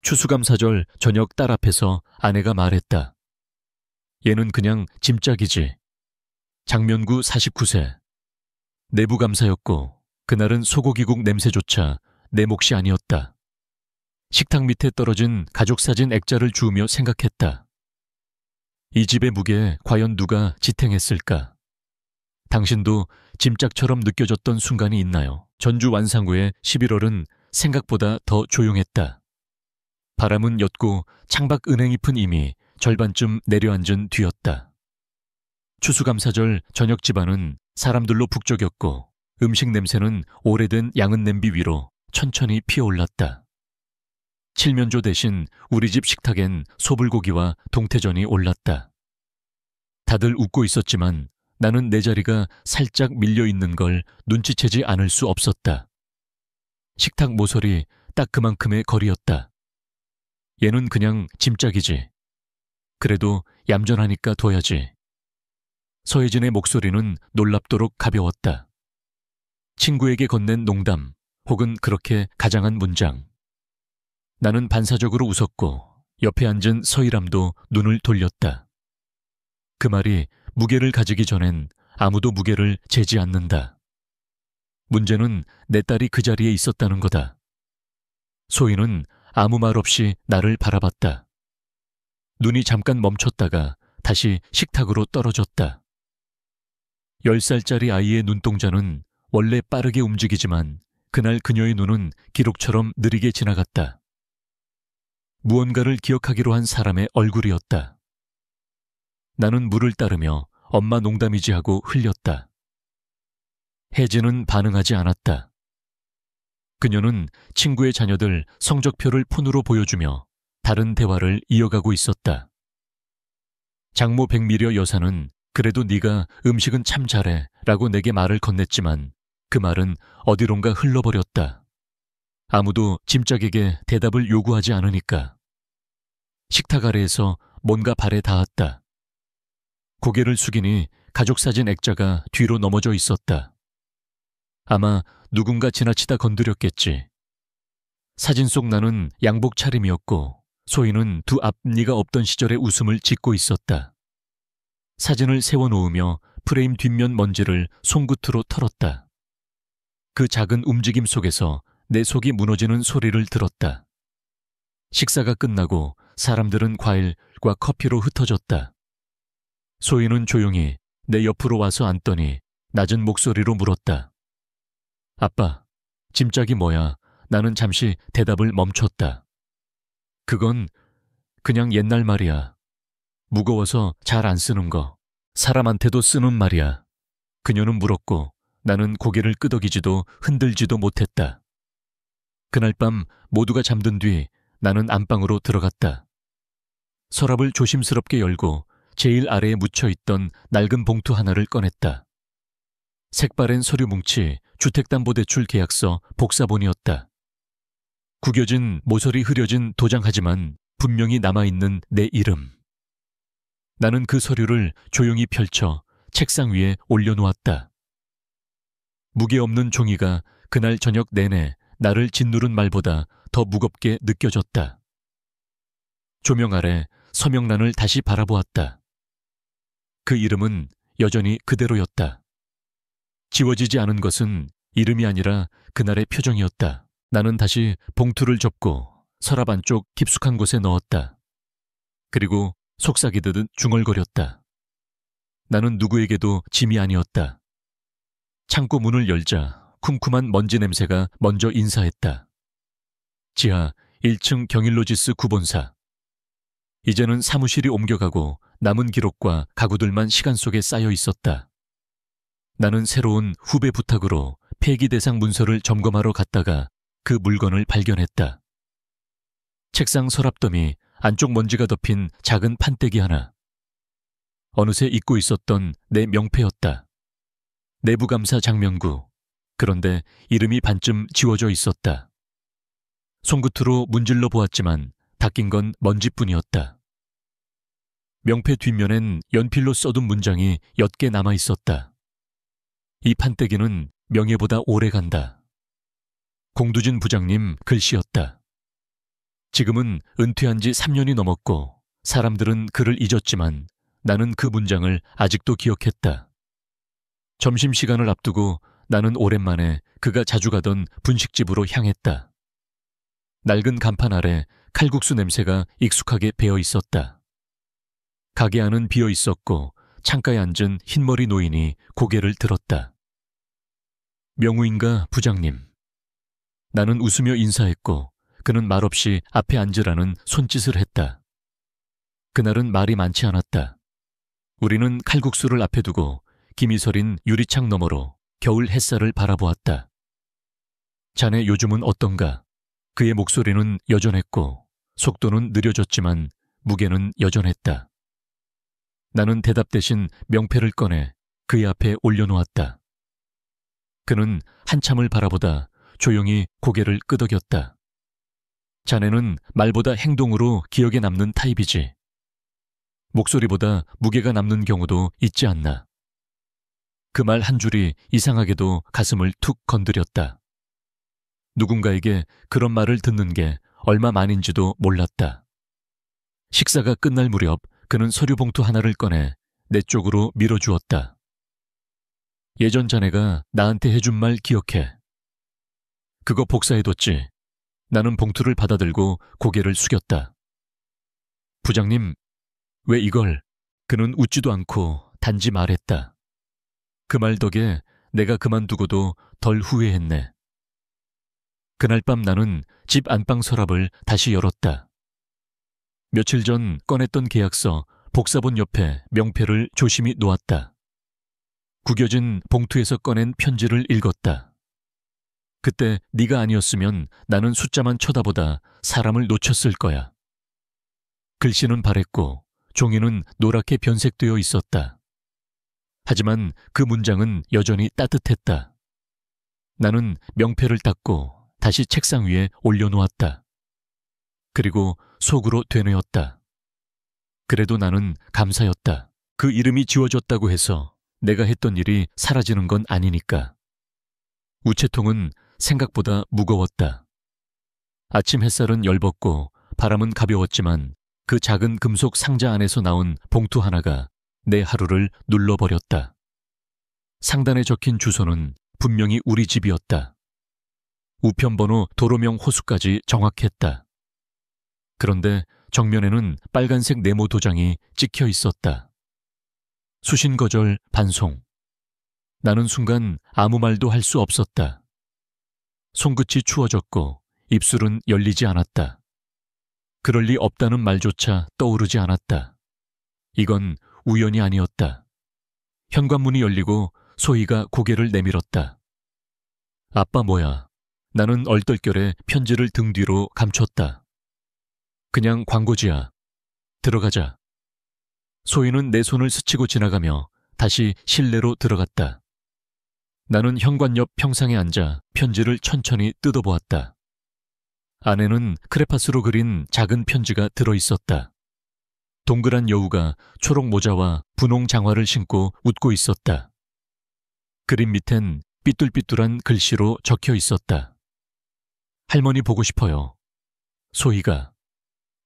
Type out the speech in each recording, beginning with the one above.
추수감사절 저녁 딸 앞에서 아내가 말했다. 얘는 그냥 짐짝이지. 장면구 49세. 내부감사였고 그날은 소고기국 냄새조차 내 몫이 아니었다. 식탁 밑에 떨어진 가족사진 액자를 주우며 생각했다. 이 집의 무게에 과연 누가 지탱했을까? 당신도 짐짝처럼 느껴졌던 순간이 있나요? 전주 완상구의 11월은 생각보다 더 조용했다. 바람은 옅고 창밖 은행잎은 이미 절반쯤 내려앉은 뒤였다. 추수감사절 저녁 집안은 사람들로 북적였고 음식 냄새는 오래된 양은 냄비 위로 천천히 피어올랐다. 칠면조 대신 우리 집 식탁엔 소불고기와 동태전이 올랐다. 다들 웃고 있었지만 나는 내 자리가 살짝 밀려있는 걸 눈치채지 않을 수 없었다. 식탁 모서리 딱 그만큼의 거리였다. 얘는 그냥 짐짝이지. 그래도 얌전하니까 둬야지. 서혜진의 목소리는 놀랍도록 가벼웠다. 친구에게 건넨 농담 혹은 그렇게 가장한 문장. 나는 반사적으로 웃었고 옆에 앉은 서희람도 눈을 돌렸다. 그 말이 무게를 가지기 전엔 아무도 무게를 재지 않는다. 문제는 내 딸이 그 자리에 있었다는 거다. 소희는 아무 말 없이 나를 바라봤다. 눈이 잠깐 멈췄다가 다시 식탁으로 떨어졌다. 10살짜리 아이의 눈동자는 원래 빠르게 움직이지만 그날 그녀의 눈은 기록처럼 느리게 지나갔다. 무언가를 기억하기로 한 사람의 얼굴이었다. 나는 물을 따르며 엄마 농담이지 하고 흘렸다. 혜진은 반응하지 않았다. 그녀는 친구의 자녀들 성적표를 폰으로 보여주며 다른 대화를 이어가고 있었다. 장모 백미려 여사는 그래도 네가 음식은 참 잘해 라고 내게 말을 건넸지만 그 말은 어디론가 흘러버렸다. 아무도 짐짝에게 대답을 요구하지 않으니까. 식탁 아래에서 뭔가 발에 닿았다. 고개를 숙이니 가족사진 액자가 뒤로 넘어져 있었다. 아마 누군가 지나치다 건드렸겠지. 사진 속 나는 양복 차림이었고 소희는 두 앞니가 없던 시절의 웃음을 짓고 있었다. 사진을 세워놓으며 프레임 뒷면 먼지를 손끝으로 털었다. 그 작은 움직임 속에서 내 속이 무너지는 소리를 들었다. 식사가 끝나고 사람들은 과일과 커피로 흩어졌다. 소희는 조용히 내 옆으로 와서 앉더니 낮은 목소리로 물었다. 아빠, 짐짝이 뭐야? 나는 잠시 대답을 멈췄다. 그건 그냥 옛날 말이야. 무거워서 잘 안 쓰는 거. 사람한테도 쓰는 말이야. 그녀는 물었고 나는 고개를 끄덕이지도 흔들지도 못했다. 그날 밤 모두가 잠든 뒤 나는 안방으로 들어갔다. 서랍을 조심스럽게 열고 제일 아래에 묻혀있던 낡은 봉투 하나를 꺼냈다. 색바랜 서류 뭉치, 주택담보대출 계약서, 복사본이었다. 구겨진 모서리 흐려진 도장하지만 분명히 남아있는 내 이름. 나는 그 서류를 조용히 펼쳐 책상 위에 올려놓았다. 무게 없는 종이가 그날 저녁 내내 나를 짓누른 말보다 더 무겁게 느껴졌다. 조명 아래 서명란을 다시 바라보았다. 그 이름은 여전히 그대로였다. 지워지지 않은 것은 이름이 아니라 그날의 표정이었다. 나는 다시 봉투를 접고 서랍 안쪽 깊숙한 곳에 넣었다. 그리고 속삭이듯 중얼거렸다. 나는 누구에게도 짐이 아니었다. 창고 문을 열자 쿰쿰한 먼지 냄새가 먼저 인사했다. 지하 1층 경일로지스 구본사. 이제는 사무실이 옮겨가고 남은 기록과 가구들만 시간 속에 쌓여 있었다. 나는 새로운 후배 부탁으로 폐기 대상 문서를 점검하러 갔다가 그 물건을 발견했다. 책상 서랍더미 안쪽 먼지가 덮인 작은 판때기 하나. 어느새 잊고 있었던 내 명패였다. 내부감사 장면구. 그런데 이름이 반쯤 지워져 있었다. 손끝으로 문질러 보았지만 닦인 건 먼지뿐이었다. 명패 뒷면엔 연필로 써둔 문장이 옅게 남아 있었다. 이 판때기는 명예보다 오래 간다. 공두진 부장님 글씨였다. 지금은 은퇴한 지 3년이 넘었고 사람들은 그를 잊었지만 나는 그 문장을 아직도 기억했다. 점심시간을 앞두고 나는 오랜만에 그가 자주 가던 분식집으로 향했다. 낡은 간판 아래 칼국수 냄새가 익숙하게 배어 있었다. 가게 안은 비어 있었고 창가에 앉은 흰머리 노인이 고개를 들었다. 명우인가 부장님. 나는 웃으며 인사했고 그는 말없이 앞에 앉으라는 손짓을 했다. 그날은 말이 많지 않았다. 우리는 칼국수를 앞에 두고 김이 서린 유리창 너머로 겨울 햇살을 바라보았다. 자네 요즘은 어떤가? 그의 목소리는 여전했고 속도는 느려졌지만 무게는 여전했다. 나는 대답 대신 명패를 꺼내 그의 앞에 올려놓았다. 그는 한참을 바라보다 조용히 고개를 끄덕였다. 자네는 말보다 행동으로 기억에 남는 타입이지. 목소리보다 무게가 남는 경우도 있지 않나. 그 말 한 줄이 이상하게도 가슴을 툭 건드렸다. 누군가에게 그런 말을 듣는 게 얼마 만인지도 몰랐다. 식사가 끝날 무렵 그는 서류 봉투 하나를 꺼내 내 쪽으로 밀어주었다. 예전 자네가 나한테 해준 말 기억해. 그거 복사해뒀지. 나는 봉투를 받아들고 고개를 숙였다. 부장님, 왜 이걸? 그는 웃지도 않고 단지 말했다. 그 말 덕에 내가 그만두고도 덜 후회했네. 그날 밤 나는 집 안방 서랍을 다시 열었다. 며칠 전 꺼냈던 계약서 복사본 옆에 명패를 조심히 놓았다. 구겨진 봉투에서 꺼낸 편지를 읽었다. 그때 네가 아니었으면 나는 숫자만 쳐다보다 사람을 놓쳤을 거야. 글씨는 바랬고 종이는 노랗게 변색되어 있었다. 하지만 그 문장은 여전히 따뜻했다. 나는 명패를 닦고 다시 책상 위에 올려놓았다. 그리고 속으로 되뇌었다. 그래도 나는 감사였다. 그 이름이 지워졌다고 해서 내가 했던 일이 사라지는 건 아니니까. 우체통은 생각보다 무거웠다. 아침 햇살은 열벗고 바람은 가벼웠지만 그 작은 금속 상자 안에서 나온 봉투 하나가 내 하루를 눌러버렸다. 상단에 적힌 주소는 분명히 우리 집이었다. 우편번호 도로명 호수까지 정확했다. 그런데 정면에는 빨간색 네모 도장이 찍혀 있었다. 수신거절 반송. 나는 순간 아무 말도 할 수 없었다. 손끝이 추워졌고 입술은 열리지 않았다. 그럴 리 없다는 말조차 떠오르지 않았다. 이건 우연이 아니었다. 현관문이 열리고 소희가 고개를 내밀었다. 아빠 뭐야? 나는 얼떨결에 편지를 등 뒤로 감췄다. 그냥 광고지야. 들어가자. 소희는 내 손을 스치고 지나가며 다시 실내로 들어갔다. 나는 현관 옆 평상에 앉아 편지를 천천히 뜯어보았다. 안에는 크레파스로 그린 작은 편지가 들어있었다. 동그란 여우가 초록 모자와 분홍 장화를 신고 웃고 있었다. 그림 밑엔 삐뚤삐뚤한 글씨로 적혀 있었다. 할머니 보고 싶어요. 소희가.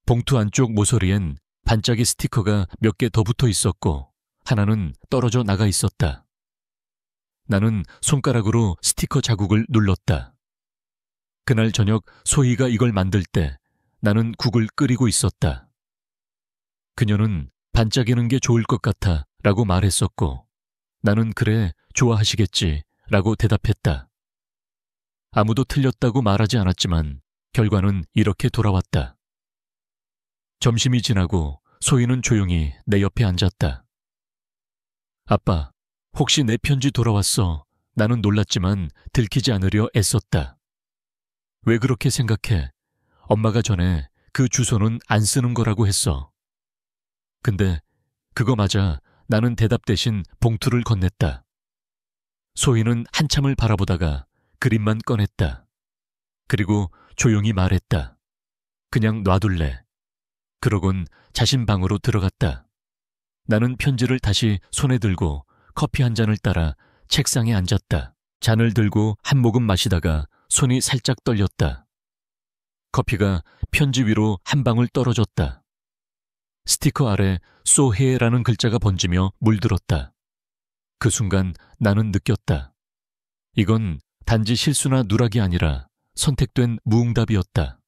봉투 안쪽 모서리엔 반짝이 스티커가 몇 개 더 붙어 있었고 하나는 떨어져 나가 있었다. 나는 손가락으로 스티커 자국을 눌렀다. 그날 저녁 소희가 이걸 만들 때 나는 국을 끓이고 있었다. 그녀는 반짝이는 게 좋을 것 같아 라고 말했었고 나는 그래 좋아하시겠지 라고 대답했다. 아무도 틀렸다고 말하지 않았지만 결과는 이렇게 돌아왔다. 점심이 지나고 소희는 조용히 내 옆에 앉았다. 아빠, 혹시 내 편지 돌아왔어? 나는 놀랐지만 들키지 않으려 애썼다. 왜 그렇게 생각해? 엄마가 전에 그 주소는 안 쓰는 거라고 했어. 근데 그거 맞아. 나는 대답 대신 봉투를 건넸다. 소희는 한참을 바라보다가 그림만 꺼냈다. 그리고 조용히 말했다. 그냥 놔둘래. 그러곤 자신 방으로 들어갔다. 나는 편지를 다시 손에 들고 커피 한 잔을 따라 책상에 앉았다. 잔을 들고 한 모금 마시다가 손이 살짝 떨렸다. 커피가 편지 위로 한 방울 떨어졌다. 스티커 아래 소헤라는 글자가 번지며 물들었다. 그 순간 나는 느꼈다. 이건 단지 실수나 누락이 아니라 선택된 무응답이었다.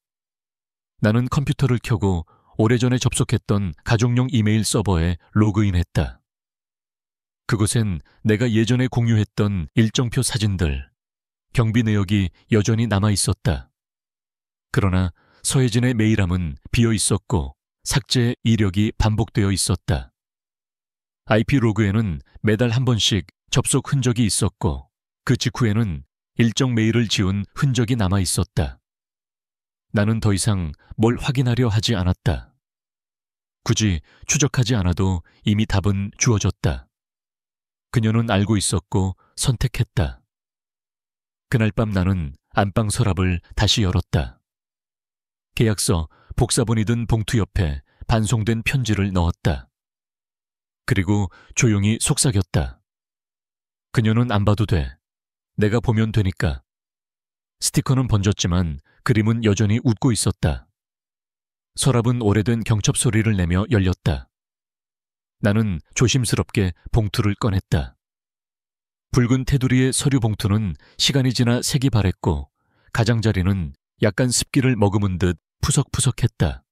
나는 컴퓨터를 켜고 오래전에 접속했던 가족용 이메일 서버에 로그인했다. 그곳엔 내가 예전에 공유했던 일정표 사진들, 경비 내역이 여전히 남아 있었다. 그러나 서혜진의 메일함은 비어 있었고 삭제 이력이 반복되어 있었다. IP 로그에는 매달 한 번씩 접속 흔적이 있었고 그 직후에는 일정 메일을 지운 흔적이 남아 있었다. 나는 더 이상 뭘 확인하려 하지 않았다. 굳이 추적하지 않아도 이미 답은 주어졌다. 그녀는 알고 있었고 선택했다. 그날 밤 나는 안방 서랍을 다시 열었다. 계약서, 복사본이 든 봉투 옆에 반송된 편지를 넣었다. 그리고 조용히 속삭였다. 그녀는 안 봐도 돼. 내가 보면 되니까. 스티커는 번졌지만 그림은 여전히 웃고 있었다. 서랍은 오래된 경첩 소리를 내며 열렸다. 나는 조심스럽게 봉투를 꺼냈다. 붉은 테두리의 서류 봉투는 시간이 지나 색이 바랬고 가장자리는 약간 습기를 머금은 듯 푸석푸석했다.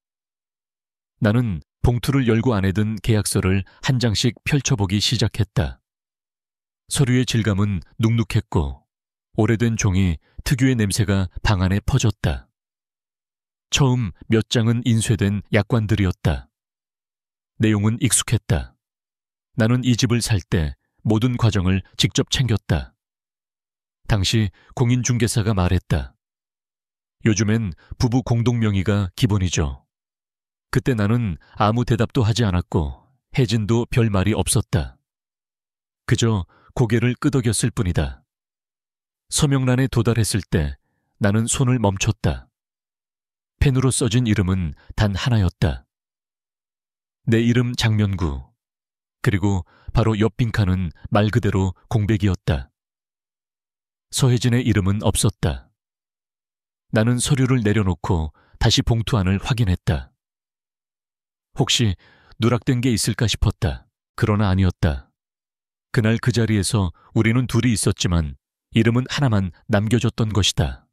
나는 봉투를 열고 안에 든 계약서를 한 장씩 펼쳐보기 시작했다. 서류의 질감은 눅눅했고 오래된 종이 특유의 냄새가 방 안에 퍼졌다. 처음 몇 장은 인쇄된 약관들이었다. 내용은 익숙했다. 나는 이 집을 살 때 모든 과정을 직접 챙겼다. 당시 공인중개사가 말했다. 요즘엔 부부 공동명의가 기본이죠. 그때 나는 아무 대답도 하지 않았고 혜진도 별 말이 없었다. 그저 고개를 끄덕였을 뿐이다. 서명란에 도달했을 때 나는 손을 멈췄다. 펜으로 써진 이름은 단 하나였다. 내 이름 장면구. 그리고 바로 옆 빈칸은 말 그대로 공백이었다. 서혜진의 이름은 없었다. 나는 서류를 내려놓고 다시 봉투 안을 확인했다. 혹시 누락된 게 있을까 싶었다. 그러나 아니었다. 그날 그 자리에서 우리는 둘이 있었지만 이름은 하나만 남겨졌던 것이다.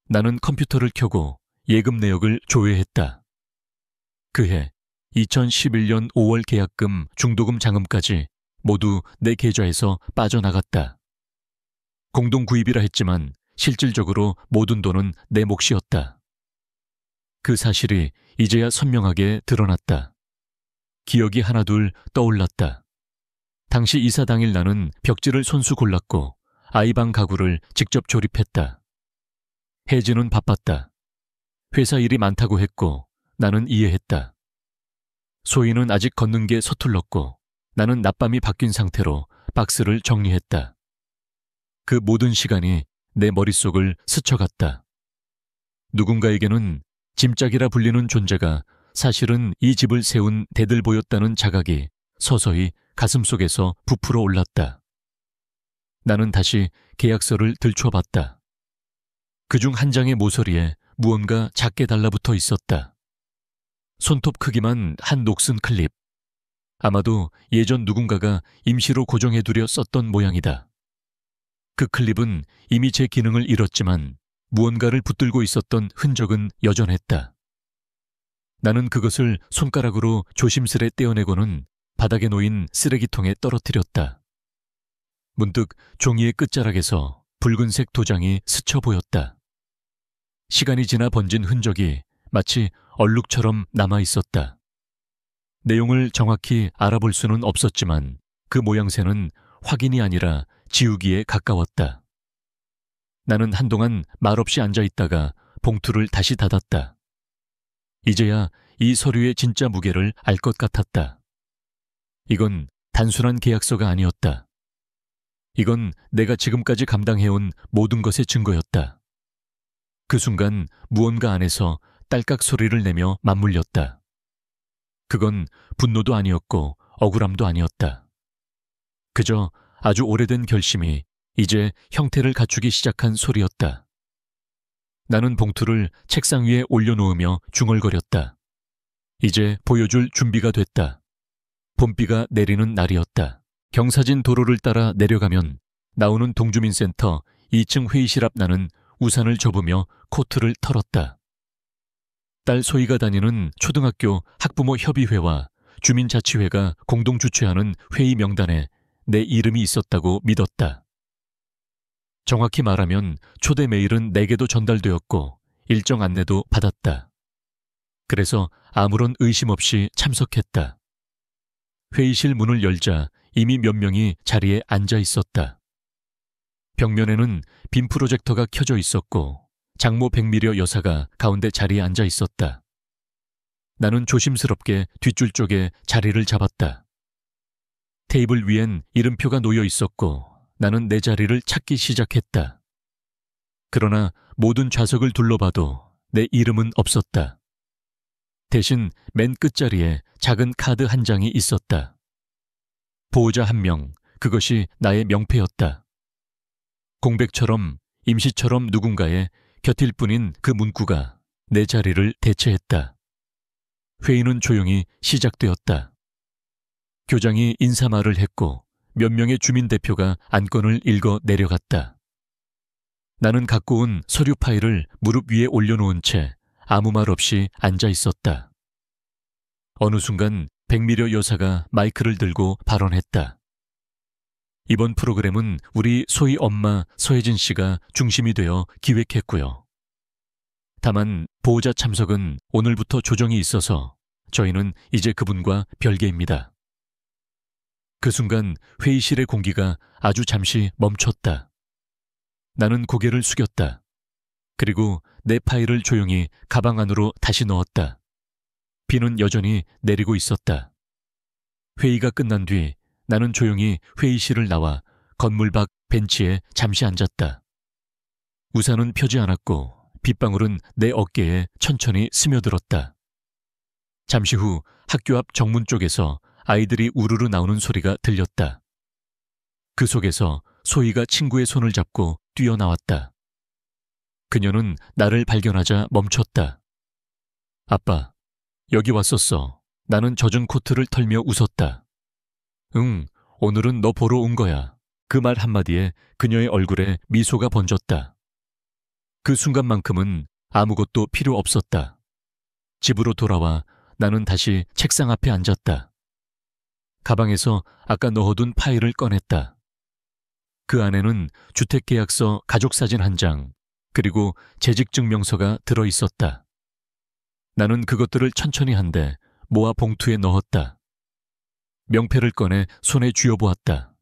나는 컴퓨터를 켜고 예금 내역을 조회했다. 그해 2011년 5월 계약금, 중도금 잔금까지 모두 내 계좌에서 빠져나갔다. 공동구입이라 했지만 실질적으로 모든 돈은 내 몫이었다. 그 사실이 이제야 선명하게 드러났다. 기억이 하나둘 떠올랐다. 당시 이사 당일 나는 벽지를 손수 골랐고 아이방 가구를 직접 조립했다. 혜진은 바빴다. 회사 일이 많다고 했고 나는 이해했다. 소희는 아직 걷는 게 서툴렀고 나는 낮밤이 바뀐 상태로 박스를 정리했다. 그 모든 시간이 내 머릿속을 스쳐갔다. 누군가에게는 짐짝이라 불리는 존재가 사실은 이 집을 세운 대들보였다는 자각이 서서히 가슴속에서 부풀어 올랐다. 나는 다시 계약서를 들춰봤다. 그중 한 장의 모서리에 무언가 작게 달라붙어 있었다. 손톱 크기만 한 녹슨 클립. 아마도 예전 누군가가 임시로 고정해두려 썼던 모양이다. 그 클립은 이미 제 기능을 잃었지만 무언가를 붙들고 있었던 흔적은 여전했다. 나는 그것을 손가락으로 조심스레 떼어내고는 바닥에 놓인 쓰레기통에 떨어뜨렸다. 문득 종이의 끝자락에서 붉은색 도장이 스쳐 보였다. 시간이 지나 번진 흔적이 마치 얼룩처럼 남아 있었다. 내용을 정확히 알아볼 수는 없었지만 그 모양새는 확인이 아니라 지우기에 가까웠다. 나는 한동안 말없이 앉아있다가 봉투를 다시 닫았다. 이제야 이 서류의 진짜 무게를 알 것 같았다. 이건 단순한 계약서가 아니었다. 이건 내가 지금까지 감당해온 모든 것의 증거였다. 그 순간 무언가 안에서 딸깍 소리를 내며 맞물렸다. 그건 분노도 아니었고 억울함도 아니었다. 그저 아주 오래된 결심이 이제 형태를 갖추기 시작한 소리였다. 나는 봉투를 책상 위에 올려놓으며 중얼거렸다. 이제 보여줄 준비가 됐다. 봄비가 내리는 날이었다. 경사진 도로를 따라 내려가면 나오는 동주민센터 2층 회의실 앞. 나는 우산을 접으며 코트를 털었다. 딸 소희가 다니는 초등학교 학부모 협의회와 주민자치회가 공동 주최하는 회의 명단에 내 이름이 있었다고 믿었다. 정확히 말하면 초대 메일은 내게도 전달되었고 일정 안내도 받았다. 그래서 아무런 의심 없이 참석했다. 회의실 문을 열자 이미 몇 명이 자리에 앉아 있었다. 벽면에는 빔 프로젝터가 켜져 있었고 장모 백미려 여사가 가운데 자리에 앉아 있었다. 나는 조심스럽게 뒷줄 쪽에 자리를 잡았다. 테이블 위엔 이름표가 놓여 있었고 나는 내 자리를 찾기 시작했다. 그러나 모든 좌석을 둘러봐도 내 이름은 없었다. 대신 맨 끝자리에 작은 카드 한 장이 있었다. 보호자 한 명, 그것이 나의 명패였다. 공백처럼 임시처럼 누군가의 곁일 뿐인 그 문구가 내 자리를 대체했다. 회의는 조용히 시작되었다. 교장이 인사말을 했고 몇 명의 주민대표가 안건을 읽어 내려갔다. 나는 갖고 온 서류 파일을 무릎 위에 올려놓은 채 아무 말 없이 앉아 있었다. 어느 순간 백미려 여사가 마이크를 들고 발언했다. 이번 프로그램은 우리 소희 엄마 서혜진 씨가 중심이 되어 기획했고요. 다만 보호자 참석은 오늘부터 조정이 있어서 저희는 이제 그분과 별개입니다. 그 순간 회의실의 공기가 아주 잠시 멈췄다. 나는 고개를 숙였다. 그리고 내 파일을 조용히 가방 안으로 다시 넣었다. 비는 여전히 내리고 있었다. 회의가 끝난 뒤 나는 조용히 회의실을 나와 건물 밖 벤치에 잠시 앉았다. 우산은 펴지 않았고 빗방울은 내 어깨에 천천히 스며들었다. 잠시 후 학교 앞 정문 쪽에서 아이들이 우르르 나오는 소리가 들렸다. 그 속에서 소희가 친구의 손을 잡고 뛰어나왔다. 그녀는 나를 발견하자 멈췄다. 아빠, 여기 왔었어. 나는 젖은 코트를 털며 웃었다. 응, 오늘은 너 보러 온 거야. 그 말 한마디에 그녀의 얼굴에 미소가 번졌다. 그 순간만큼은 아무것도 필요 없었다. 집으로 돌아와 나는 다시 책상 앞에 앉았다. 가방에서 아까 넣어둔 파일을 꺼냈다. 그 안에는 주택계약서 가족사진 한 장, 그리고 재직증명서가 들어있었다. 나는 그것들을 천천히 한데 모아 봉투에 넣었다. 명패를 꺼내 손에 쥐어보았다.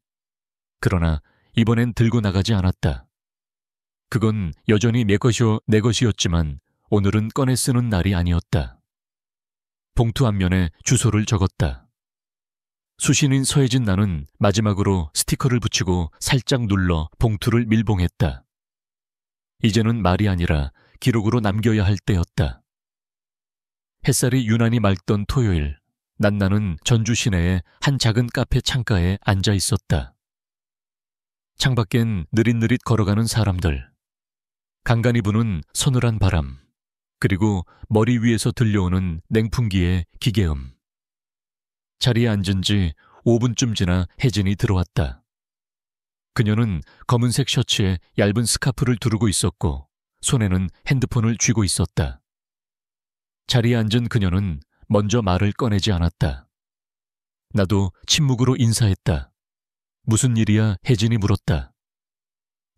그러나 이번엔 들고 나가지 않았다. 그건 여전히 내 것이었지만 오늘은 꺼내 쓰는 날이 아니었다. 봉투 앞면에 주소를 적었다. 수신인 서혜진. 나는 마지막으로 스티커를 붙이고 살짝 눌러 봉투를 밀봉했다. 이제는 말이 아니라 기록으로 남겨야 할 때였다. 햇살이 유난히 맑던 토요일, 나는 전주 시내의 한 작은 카페 창가에 앉아 있었다. 창밖엔 느릿느릿 걸어가는 사람들, 간간히 부는 서늘한 바람, 그리고 머리 위에서 들려오는 냉풍기의 기계음. 자리에 앉은 지 5분쯤 지나 혜진이 들어왔다. 그녀는 검은색 셔츠에 얇은 스카프를 두르고 있었고 손에는 핸드폰을 쥐고 있었다. 자리에 앉은 그녀는 먼저 말을 꺼내지 않았다. 나도 침묵으로 인사했다. 무슨 일이야? 혜진이 물었다.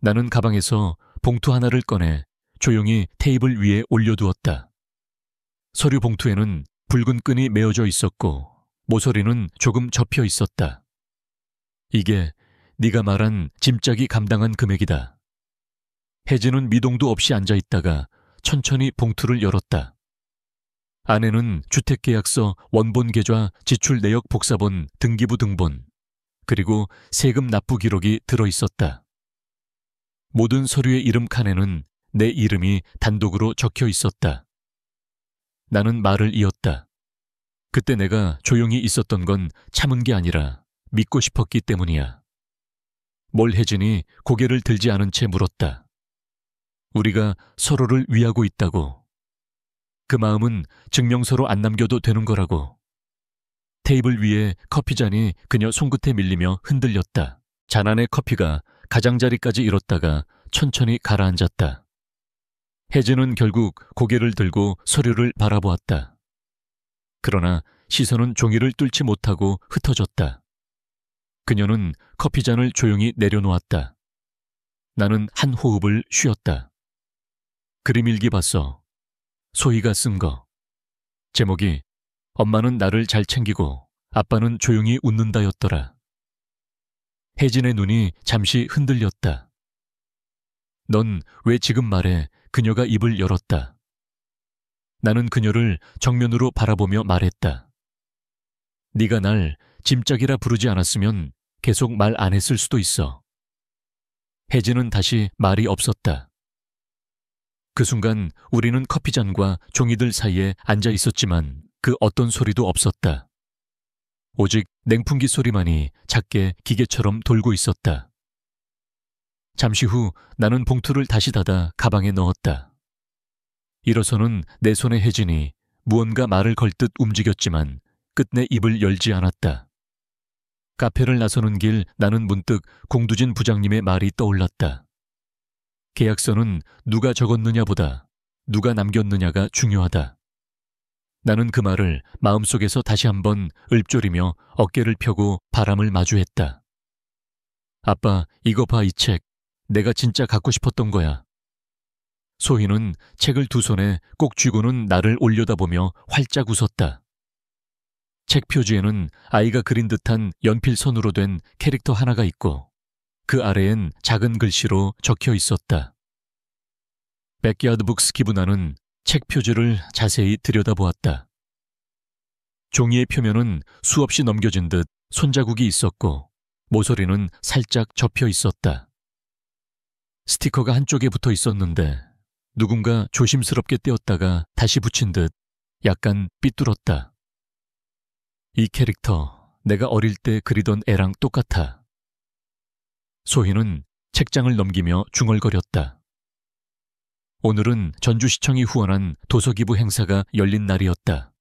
나는 가방에서 봉투 하나를 꺼내 조용히 테이블 위에 올려두었다. 서류 봉투에는 붉은 끈이 메어져 있었고 모서리는 조금 접혀 있었다. 이게 네가 말한 짐짝이 감당한 금액이다. 혜진은 미동도 없이 앉아 있다가 천천히 봉투를 열었다. 안에는 주택계약서 원본 계좌 지출 내역 복사본 등기부 등본, 그리고 세금 납부 기록이 들어있었다. 모든 서류의 이름 칸에는 내 이름이 단독으로 적혀 있었다. 나는 말을 이었다. 그때 내가 조용히 있었던 건 참은 게 아니라 믿고 싶었기 때문이야. 뭘 혜진이 고개를 들지 않은 채 물었다. 우리가 서로를 위하고 있다고. 그 마음은 증명서로 안 남겨도 되는 거라고. 테이블 위에 커피잔이 그녀 손끝에 밀리며 흔들렸다. 잔 안의 커피가 가장자리까지 이뤘다가 천천히 가라앉았다. 혜진은 결국 고개를 들고 서류를 바라보았다. 그러나 시선은 종이를 뚫지 못하고 흩어졌다. 그녀는 커피잔을 조용히 내려놓았다. 나는 한 호흡을 쉬었다. 그림 일기 봤어. 소희가 쓴 거. 제목이 엄마는 나를 잘 챙기고 아빠는 조용히 웃는다였더라. 혜진의 눈이 잠시 흔들렸다. 넌 왜 지금 말해? 그녀가 입을 열었다. 나는 그녀를 정면으로 바라보며 말했다. 네가 날 짐짝이라 부르지 않았으면 계속 말 안 했을 수도 있어. 혜진은 다시 말이 없었다. 그 순간 우리는 커피잔과 종이들 사이에 앉아 있었지만 그 어떤 소리도 없었다. 오직 냉풍기 소리만이 작게 기계처럼 돌고 있었다. 잠시 후 나는 봉투를 다시 닫아 가방에 넣었다. 일어서는 내 손에 혜진이 무언가 말을 걸 듯 움직였지만 끝내 입을 열지 않았다. 카페를 나서는 길 나는 문득 공두진 부장님의 말이 떠올랐다. 계약서는 누가 적었느냐보다 누가 남겼느냐가 중요하다. 나는 그 말을 마음속에서 다시 한번 읊조리며 어깨를 펴고 바람을 마주했다. 아빠, 이거 봐, 이 책. 내가 진짜 갖고 싶었던 거야. 소희는 책을 두 손에 꼭 쥐고는 나를 올려다보며 활짝 웃었다. 책 표지에는 아이가 그린 듯한 연필선으로 된 캐릭터 하나가 있고 그 아래엔 작은 글씨로 적혀 있었다. 백야드 북스 기부나는 책 표지를 자세히 들여다보았다. 종이의 표면은 수없이 넘겨진 듯 손자국이 있었고 모서리는 살짝 접혀 있었다. 스티커가 한쪽에 붙어 있었는데 누군가 조심스럽게 떼었다가 다시 붙인 듯 약간 삐뚤었다. 이 캐릭터 내가 어릴 때 그리던 애랑 똑같아. 소희는 책장을 넘기며 중얼거렸다. 오늘은 전주시청이 후원한 도서기부 행사가 열린 날이었다.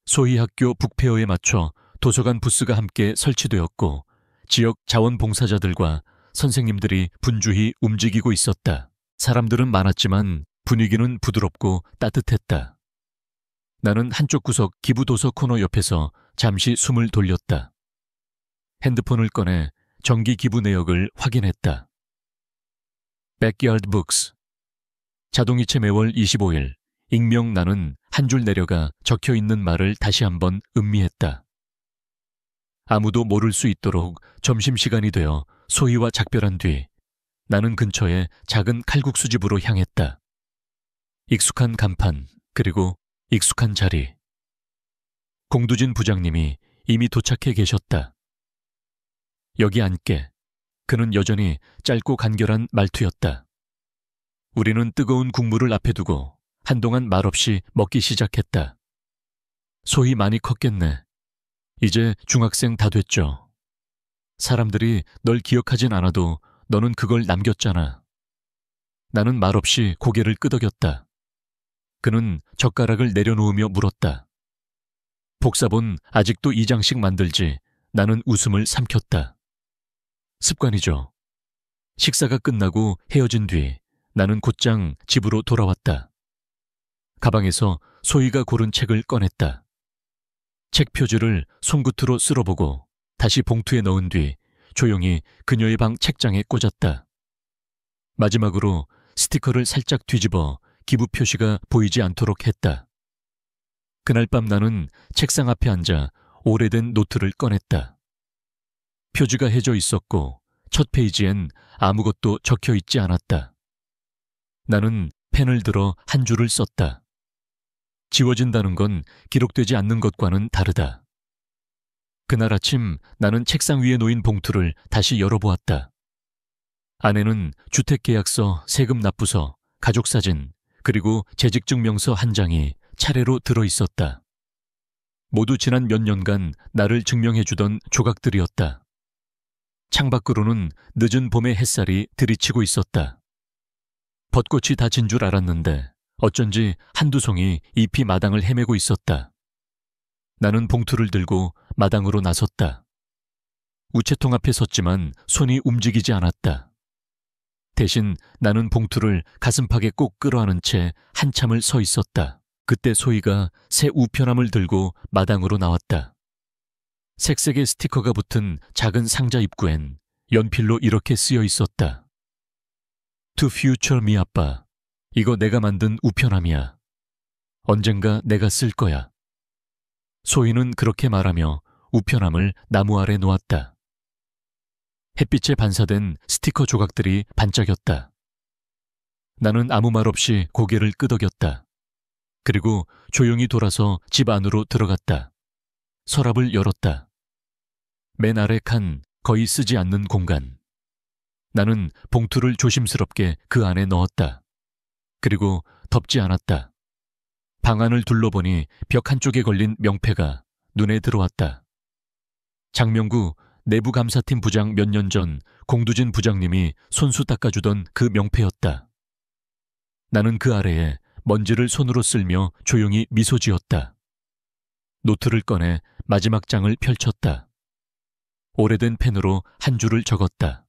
소희 학교 북페어에 맞춰 도서관 부스가 함께 설치되었고 지역 자원봉사자들과 선생님들이 분주히 움직이고 있었다. 사람들은 많았지만 분위기는 부드럽고 따뜻했다. 나는 한쪽 구석 기부도서 코너 옆에서 잠시 숨을 돌렸다. 핸드폰을 꺼내 정기 기부 내역을 확인했다. Backyard Books. 자동이체 매월 25일. 익명 나는 한 줄 내려가 적혀있는 말을 다시 한번 음미했다. 아무도 모를 수 있도록 점심시간이 되어 소희와 작별한 뒤 나는 근처에 작은 칼국수집으로 향했다. 익숙한 간판, 그리고 익숙한 자리. 공두진 부장님이 이미 도착해 계셨다. 여기 앉게. 그는 여전히 짧고 간결한 말투였다. 우리는 뜨거운 국물을 앞에 두고 한동안 말없이 먹기 시작했다. 소희 많이 컸겠네. 이제 중학생 다 됐죠. 사람들이 널 기억하진 않아도 너는 그걸 남겼잖아. 나는 말없이 고개를 끄덕였다. 그는 젓가락을 내려놓으며 물었다. 복사본 아직도 2장씩 만들지. 나는 웃음을 삼켰다. 습관이죠. 식사가 끝나고 헤어진 뒤 나는 곧장 집으로 돌아왔다. 가방에서 소희가 고른 책을 꺼냈다. 책 표지를 손끝으로 쓸어보고 다시 봉투에 넣은 뒤 조용히 그녀의 방 책장에 꽂았다. 마지막으로 스티커를 살짝 뒤집어 기부 표시가 보이지 않도록 했다. 그날 밤 나는 책상 앞에 앉아 오래된 노트를 꺼냈다. 표지가 해져 있었고 첫 페이지엔 아무것도 적혀 있지 않았다. 나는 펜을 들어 한 줄을 썼다. 지워진다는 건 기록되지 않는 것과는 다르다. 그날 아침 나는 책상 위에 놓인 봉투를 다시 열어보았다. 안에는 주택계약서, 세금 납부서, 가족사진, 그리고 재직증명서 한 장이 차례로 들어있었다. 모두 지난 몇 년간 나를 증명해주던 조각들이었다. 창밖으로는 늦은 봄의 햇살이 들이치고 있었다. 벚꽃이 다 진 줄 알았는데 어쩐지 한두 송이 잎이 마당을 헤매고 있었다. 나는 봉투를 들고 마당으로 나섰다. 우체통 앞에 섰지만 손이 움직이지 않았다. 대신 나는 봉투를 가슴팍에 꼭 끌어안은 채 한참을 서 있었다. 그때 소희가 새 우편함을 들고 마당으로 나왔다. 색색의 스티커가 붙은 작은 상자 입구엔 연필로 이렇게 쓰여 있었다. To future me 아빠. 이거 내가 만든 우편함이야. 언젠가 내가 쓸 거야. 소희는 그렇게 말하며 우편함을 나무 아래 놓았다. 햇빛에 반사된 스티커 조각들이 반짝였다. 나는 아무 말 없이 고개를 끄덕였다. 그리고 조용히 돌아서 집 안으로 들어갔다. 서랍을 열었다. 맨 아래 칸, 거의 쓰지 않는 공간. 나는 봉투를 조심스럽게 그 안에 넣었다. 그리고 덮지 않았다. 방 안을 둘러보니 벽 한쪽에 걸린 명패가 눈에 들어왔다. 장명구 내부감사팀 부장 몇 년 전 공두진 부장님이 손수 닦아주던 그 명패였다. 나는 그 아래에 먼지를 손으로 쓸며 조용히 미소 지었다. 노트를 꺼내 마지막 장을 펼쳤다. 오래된 펜으로 한 줄을 적었다.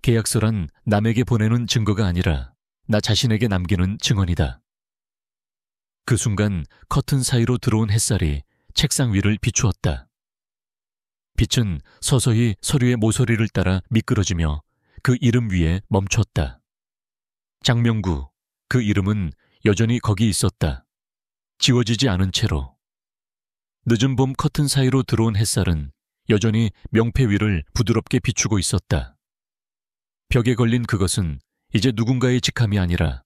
계약서란 남에게 보내는 증거가 아니라 나 자신에게 남기는 증언이다. 그 순간 커튼 사이로 들어온 햇살이 책상 위를 비추었다. 빛은 서서히 서류의 모서리를 따라 미끄러지며 그 이름 위에 멈췄다. 장명구, 그 이름은 여전히 거기 있었다. 지워지지 않은 채로. 늦은 봄 커튼 사이로 들어온 햇살은 여전히 명패 위를 부드럽게 비추고 있었다. 벽에 걸린 그것은 이제 누군가의 직함이 아니라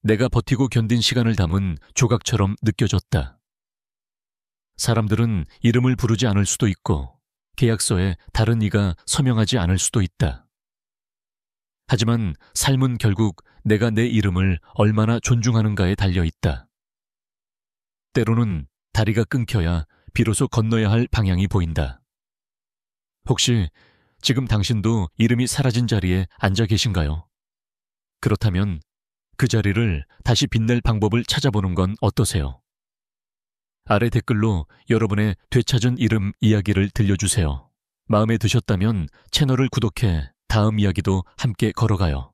내가 버티고 견딘 시간을 담은 조각처럼 느껴졌다. 사람들은 이름을 부르지 않을 수도 있고 계약서에 다른 이가 서명하지 않을 수도 있다. 하지만 삶은 결국 내가 내 이름을 얼마나 존중하는가에 달려있다. 때로는 다리가 끊겨야 비로소 건너야 할 방향이 보인다. 혹시 지금 당신도 이름이 사라진 자리에 앉아 계신가요? 그렇다면 그 자리를 다시 빛낼 방법을 찾아보는 건 어떠세요? 아래 댓글로 여러분의 되찾은 이름 이야기를 들려주세요. 마음에 드셨다면 채널을 구독해 다음 이야기도 함께 걸어가요.